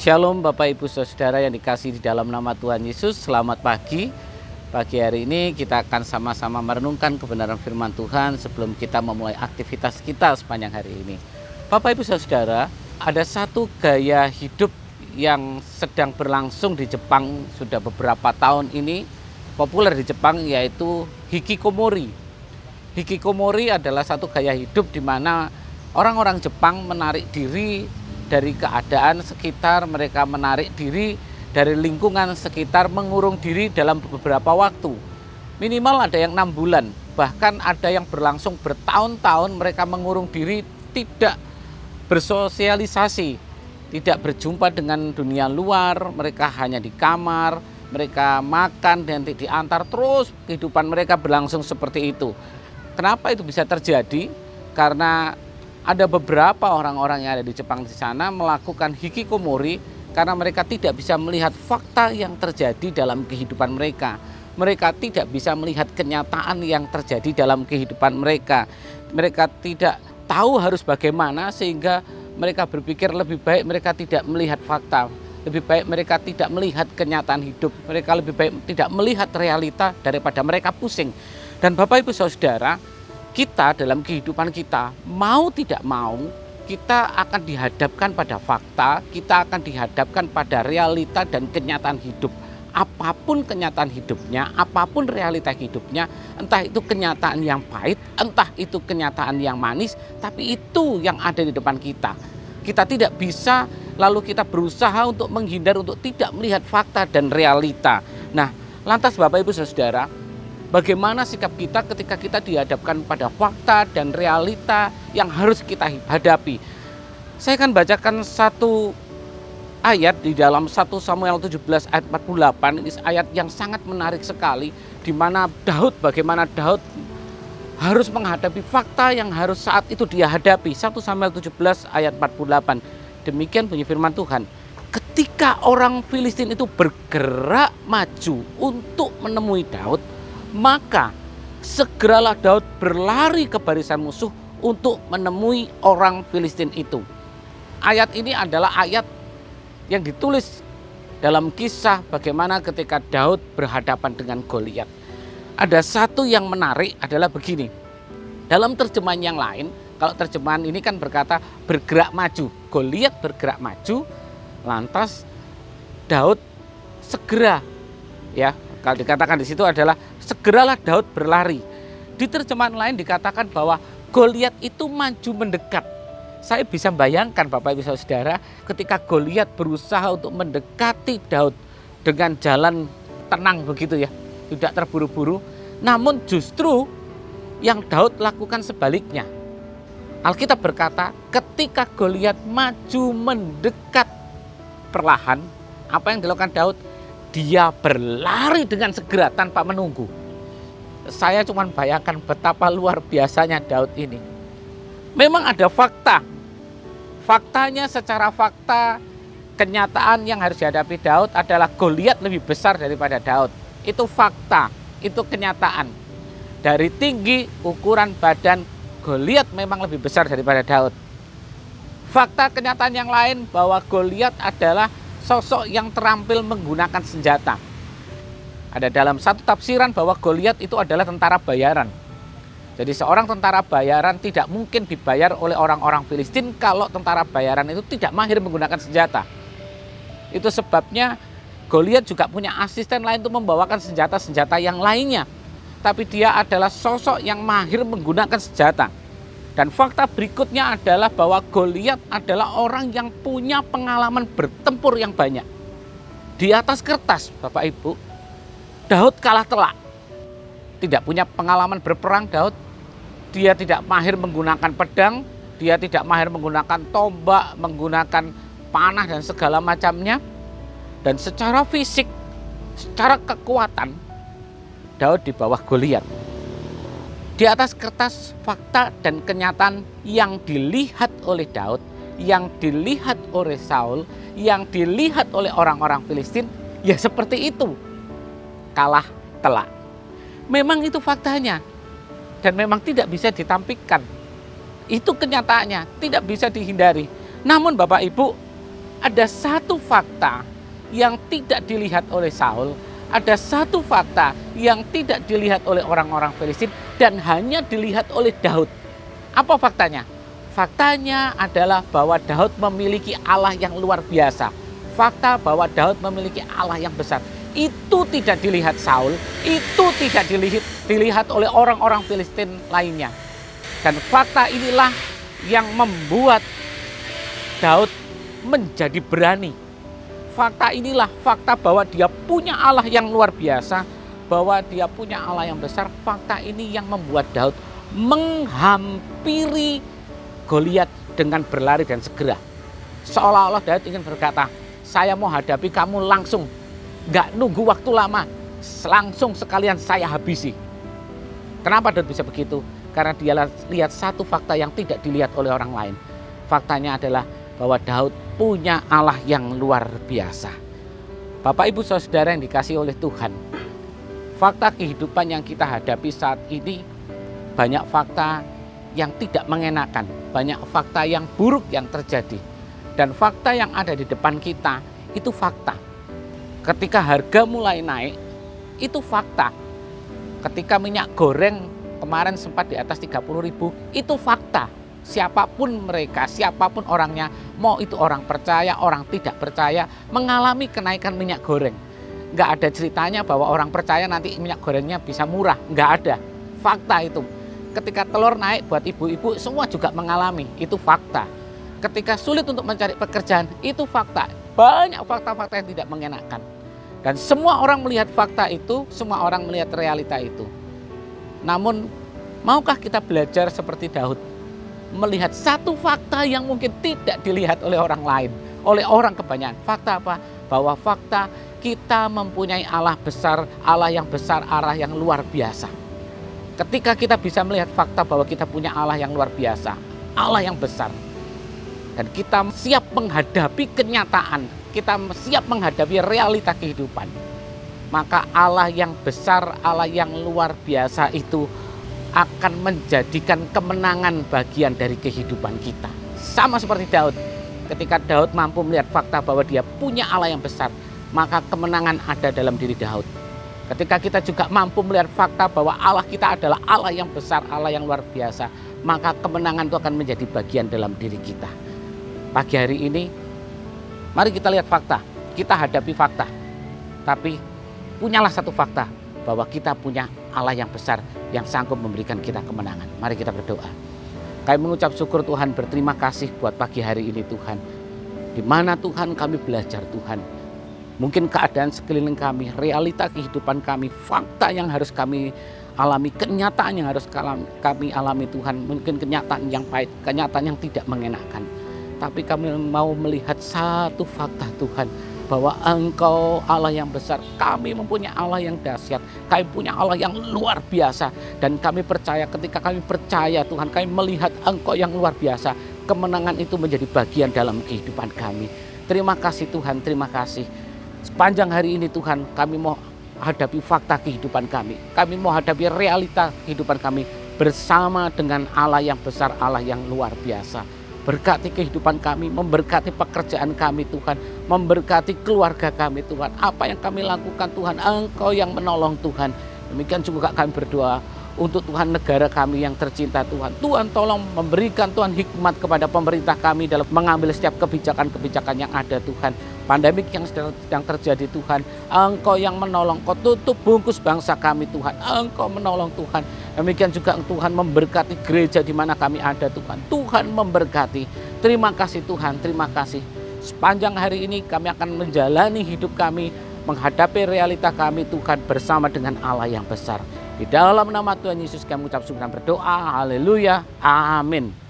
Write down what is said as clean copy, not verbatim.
Shalom Bapak Ibu Saudara yang dikasihi di dalam nama Tuhan Yesus. Selamat pagi. Pagi hari ini kita akan sama-sama merenungkan kebenaran firman Tuhan sebelum kita memulai aktivitas kita sepanjang hari ini. Bapak Ibu Saudara, ada satu gaya hidup yang sedang berlangsung di Jepang sudah beberapa tahun ini, populer di Jepang, yaitu hikikomori. Hikikomori adalah satu gaya hidup di mana orang-orang Jepang menarik diri dari keadaan sekitar, mereka menarik diri dari lingkungan sekitar, mengurung diri dalam beberapa waktu. Minimal ada yang 6 bulan, bahkan ada yang berlangsung bertahun-tahun mereka mengurung diri, tidak bersosialisasi, tidak berjumpa dengan dunia luar, mereka hanya di kamar, mereka makan dan diantar terus, kehidupan mereka berlangsung seperti itu. Kenapa itu bisa terjadi? Karena ada beberapa orang-orang yang ada di Jepang di sana melakukan hikikomori karena mereka tidak bisa melihat fakta yang terjadi dalam kehidupan mereka. Mereka tidak bisa melihat kenyataan yang terjadi dalam kehidupan mereka. Mereka tidak tahu harus bagaimana sehingga mereka berpikir lebih baik mereka tidak melihat fakta. Lebih baik mereka tidak melihat kenyataan hidup. Mereka lebih baik tidak melihat realita daripada mereka pusing. Dan Bapak Ibu Saudara, kita dalam kehidupan kita, mau tidak mau, kita akan dihadapkan pada fakta, kita akan dihadapkan pada realita dan kenyataan hidup. Apapun kenyataan hidupnya, apapun realita hidupnya, entah itu kenyataan yang pahit, entah itu kenyataan yang manis, tapi itu yang ada di depan kita. Kita tidak bisa lalu kita berusaha untuk menghindar, untuk tidak melihat fakta dan realita. Nah, lantas Bapak Ibu Saudara, bagaimana sikap kita ketika kita dihadapkan pada fakta dan realita yang harus kita hadapi? Saya akan bacakan satu ayat di dalam 1 Samuel 17 ayat 48. Ini ayat yang sangat menarik sekali, di mana bagaimana Daud harus menghadapi fakta yang harus saat itu dia hadapi. 1 Samuel 17 ayat 48. Demikian bunyi firman Tuhan. Ketika orang Filistin itu bergerak maju untuk menemui Daud, maka segeralah Daud berlari ke barisan musuh untuk menemui orang Filistin itu. Ayat ini adalah ayat yang ditulis dalam kisah bagaimana ketika Daud berhadapan dengan Goliat. Ada satu yang menarik adalah begini. Dalam terjemahan yang lain, kalau terjemahan ini kan berkata bergerak maju. Goliat bergerak maju, lantas Daud segera, ya, kalau dikatakan di situ adalah segeralah Daud berlari. Di terjemahan lain dikatakan bahwa Goliat itu maju mendekat. Saya bisa bayangkan Bapak Ibu Saudara, ketika Goliat berusaha untuk mendekati Daud dengan jalan tenang begitu ya, tidak terburu-buru. Namun justru yang Daud lakukan sebaliknya. Alkitab berkata ketika Goliat maju mendekat perlahan, apa yang dilakukan Daud? Dia berlari dengan segera tanpa menunggu. Saya cuma bayangkan betapa luar biasanya Daud ini. Memang ada fakta. Faktanya secara fakta, kenyataan yang harus dihadapi Daud adalah Goliat lebih besar daripada Daud. Itu fakta, itu kenyataan. Dari tinggi, ukuran badan, Goliat memang lebih besar daripada Daud. Fakta kenyataan yang lain bahwa Goliat adalah sosok yang terampil menggunakan senjata. Ada dalam satu tafsiran bahwa Goliat itu adalah tentara bayaran. Jadi seorang tentara bayaran tidak mungkin dibayar oleh orang-orang Filistin kalau tentara bayaran itu tidak mahir menggunakan senjata. Itu sebabnya Goliat juga punya asisten lain untuk membawakan senjata-senjata yang lainnya. Tapi dia adalah sosok yang mahir menggunakan senjata. Dan fakta berikutnya adalah bahwa Goliat adalah orang yang punya pengalaman bertempur yang banyak. Di atas kertas, Bapak Ibu, Daud kalah telak. Tidak punya pengalaman berperang Daud. Dia tidak mahir menggunakan pedang, dia tidak mahir menggunakan tombak, menggunakan panah dan segala macamnya. Dan secara fisik, secara kekuatan, Daud di bawah Goliat. Di atas kertas fakta dan kenyataan yang dilihat oleh Daud, yang dilihat oleh Saul, yang dilihat oleh orang-orang Filistin, ya seperti itu. Kalah telak. Memang itu faktanya. Dan memang tidak bisa ditampilkan. Itu kenyataannya, tidak bisa dihindari. Namun Bapak Ibu, ada satu fakta yang tidak dilihat oleh Saul, ada satu fakta yang tidak dilihat oleh orang-orang Filistin dan hanya dilihat oleh Daud. Apa faktanya? Faktanya adalah bahwa Daud memiliki Allah yang luar biasa. Fakta bahwa Daud memiliki Allah yang besar. Itu tidak dilihat Saul, itu tidak dilihat oleh orang-orang Filistin lainnya. Dan fakta inilah yang membuat Daud menjadi berani. Fakta inilah fakta bahwa dia punya Allah yang luar biasa, bahwa dia punya Allah yang besar. Fakta ini yang membuat Daud menghampiri Goliat dengan berlari dan segera. Seolah-olah Daud ingin berkata, saya mau hadapi kamu langsung, gak nunggu waktu lama, langsung sekalian saya habisi. Kenapa Daud bisa begitu? Karena dia lihat satu fakta yang tidak dilihat oleh orang lain. Faktanya adalah bahwa Daud punya Allah yang luar biasa. Bapak, Ibu, Saudara yang dikasihi oleh Tuhan, fakta kehidupan yang kita hadapi saat ini banyak fakta yang tidak mengenakan, banyak fakta yang buruk yang terjadi. Dan fakta yang ada di depan kita itu fakta. Ketika harga mulai naik, itu fakta. Ketika minyak goreng kemarin sempat di atas 30.000, itu fakta. Siapapun mereka, siapapun orangnya, mau itu orang percaya, orang tidak percaya, mengalami kenaikan minyak goreng. Nggak ada ceritanya bahwa orang percaya nanti minyak gorengnya bisa murah. Nggak ada. Fakta itu. Ketika telur naik buat ibu-ibu, semua juga mengalami. Itu fakta. Ketika sulit untuk mencari pekerjaan, itu fakta. Banyak fakta-fakta yang tidak mengenakan. Dan semua orang melihat fakta itu, semua orang melihat realita itu. Namun, maukah kita belajar seperti Daud? Melihat satu fakta yang mungkin tidak dilihat oleh orang lain, oleh orang kebanyakan. Fakta apa? Bahwa fakta kita mempunyai Allah besar, Allah yang besar, Allah yang luar biasa. Ketika kita bisa melihat fakta bahwa kita punya Allah yang luar biasa, Allah yang besar, dan kita siap menghadapi kenyataan, kita siap menghadapi realita kehidupan, maka Allah yang besar, Allah yang luar biasa itu akan menjadikan kemenangan bagian dari kehidupan kita. Sama seperti Daud. Ketika Daud mampu melihat fakta bahwa dia punya Allah yang besar, maka kemenangan ada dalam diri Daud. Ketika kita juga mampu melihat fakta bahwa Allah kita adalah Allah yang besar, Allah yang luar biasa, maka kemenangan itu akan menjadi bagian dalam diri kita. Pagi hari ini, mari kita lihat fakta. Kita hadapi fakta. Tapi punyalah satu fakta, bahwa kita punya Allah yang besar yang sanggup memberikan kita kemenangan. Mari kita berdoa. Kami mengucap syukur Tuhan, berterima kasih buat pagi hari ini Tuhan. Di mana Tuhan kami belajar Tuhan. Mungkin keadaan sekeliling kami, realita kehidupan kami, fakta yang harus kami alami, kenyataan yang harus kami alami Tuhan. Mungkin kenyataan yang pahit, kenyataan yang tidak mengenakan. Tapi kami mau melihat satu fakta Tuhan, bahwa Engkau Allah yang besar. Kami mempunyai Allah yang dahsyat, kami punya Allah yang luar biasa. Dan kami percaya, ketika kami percaya Tuhan, kami melihat Engkau yang luar biasa, kemenangan itu menjadi bagian dalam kehidupan kami. Terima kasih Tuhan, terima kasih. Sepanjang hari ini Tuhan, kami mau hadapi fakta kehidupan kami. Kami mau hadapi realita kehidupan kami bersama dengan Allah yang besar, Allah yang luar biasa. Berkati kehidupan kami, memberkati pekerjaan kami Tuhan, memberkati keluarga kami Tuhan. Apa yang kami lakukan Tuhan, Engkau yang menolong Tuhan. Demikian juga kami berdoa untuk Tuhan negara kami yang tercinta Tuhan. Tuhan tolong memberikan Tuhan hikmat kepada pemerintah kami dalam mengambil setiap kebijakan-kebijakan yang ada Tuhan. Pandemik yang sedang terjadi Tuhan, Engkau yang menolong. Kau tutup bungkus bangsa kami Tuhan, Engkau menolong Tuhan. Demikian juga Tuhan memberkati gereja di mana kami ada Tuhan. Tuhan memberkati. Terima kasih Tuhan, terima kasih. Sepanjang hari ini kami akan menjalani hidup kami, menghadapi realita kami Tuhan bersama dengan Allah yang besar. Di dalam nama Tuhan Yesus kami mengucap syukur dan berdoa. Haleluya. Amin.